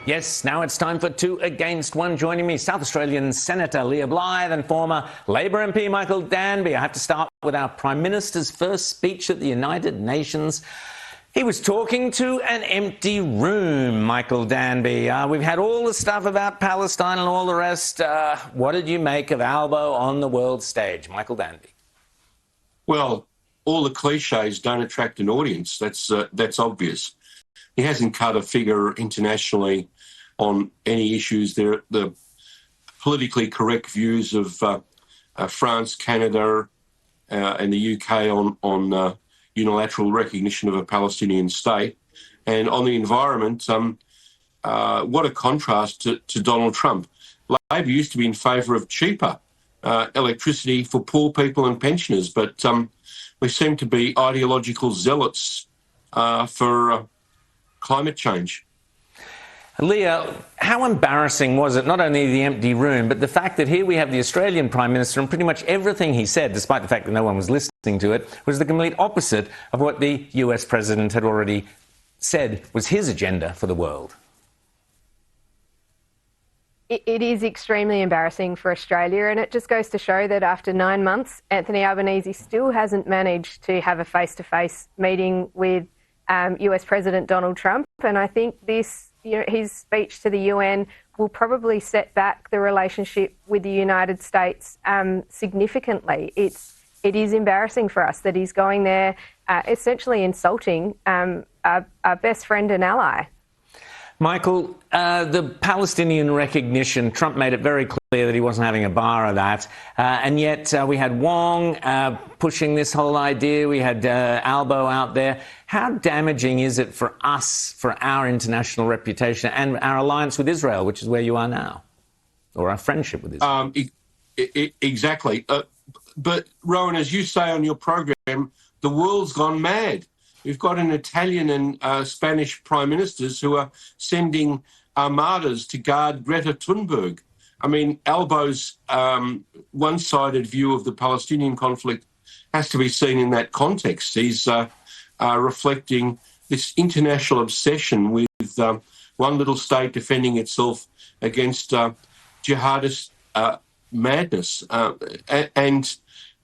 Yes, now it's time for 2 Against 1. Joining me, South Australian Senator Leah Blyth and former Labor MP Michael Danby. I have to start with our Prime Minister's first speech at the United Nations. He was talking to an empty room, Michael Danby. We've had all the stuff about Palestine and all the rest. What did you make of Albo on the world stage? Michael Danby. Well, all the cliches don't attract an audience. That's obvious. He hasn't cut a figure internationally on any issues. The politically correct views of France, Canada, and the UK on unilateral recognition of a Palestinian state, and on the environment. What a contrast to Donald Trump. Labor used to be in favour of cheaper electricity for poor people and pensioners, but we seem to be ideological zealots for climate change. Leah, how embarrassing was it, not only the empty room, but the fact that here we have the Australian Prime Minister and pretty much everything he said, despite the fact that no one was listening to it, was the complete opposite of what the US President had already said was his agenda for the world? It is extremely embarrassing for Australia, and it just goes to show that after 9 months, Anthony Albanese still hasn't managed to have a face-to-face meeting with US President Donald Trump. And I think his speech to the UN will probably set back the relationship with the United States significantly. It is embarrassing for us that he's going there essentially insulting our best friend and ally. Michael, the Palestinian recognition, Trump made it very clear that he wasn't having a bar of that. And yet we had Wong pushing this whole idea. We had Albo out there. How damaging is it for us, for our international reputation and our alliance with Israel, which is where you are now, or our friendship with Israel? Exactly. But, Rowan, as you say on your program, the world's gone mad. We've got an Italian and Spanish prime ministers who are sending armadas to guard Greta Thunberg. I mean, Albo's one-sided view of the Palestinian conflict has to be seen in that context. He's reflecting this international obsession with one little state defending itself against jihadist madness. And,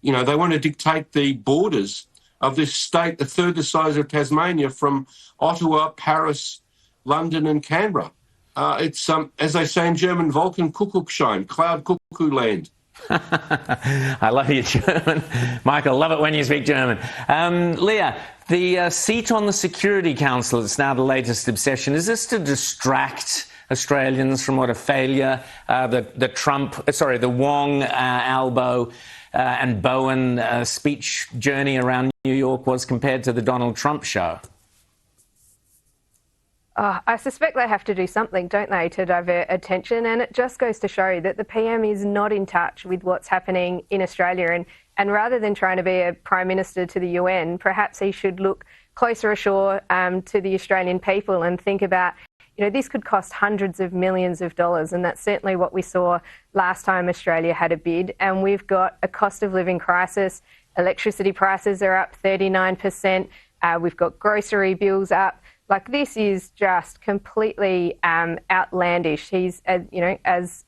you know, they want to dictate the borders of this state, a third the size of Tasmania, from Ottawa, Paris, London and Canberra. It's, as they say in German, Wolkenkuckuckschein, cloud cuckoo land. I love your German. Michael, love it when you speak German. Leah, the seat on the Security Council, it's now the latest obsession. Is this to distract Australians from what a failure the Wong, Albo and Bowen speech journey around New York was compared to the Donald Trump show? I suspect they have to do something, don't they, to divert attention. And it just goes to show that the PM is not in touch with what's happening in Australia. And rather than trying to be a Prime Minister to the UN, perhaps he should look closer ashore to the Australian people and think about, you know, this could cost hundreds of millions of dollars, and that's certainly what we saw last time Australia had a bid. And we've got a cost of living crisis. Electricity prices are up 39%. We've got grocery bills up. Like, this is just completely outlandish. He's, as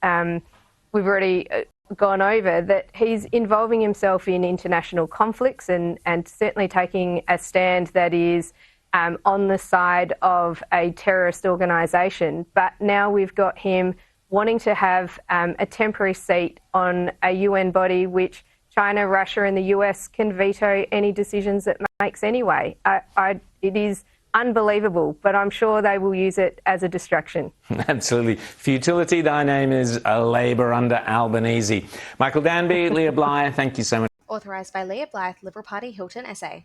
we've already gone over, that he's involving himself in international conflicts and certainly taking a stand that is on the side of a terrorist organisation. But now we've got him wanting to have a temporary seat on a UN body which China, Russia and the US can veto any decisions it makes anyway. It is unbelievable, but I'm sure they will use it as a distraction. Absolutely. Futility, thy name is Labor under Albanese. Michael Danby, Leah Blyth, thank you so much. Authorised by Leah Blyth, Liberal Party, Hilton SA.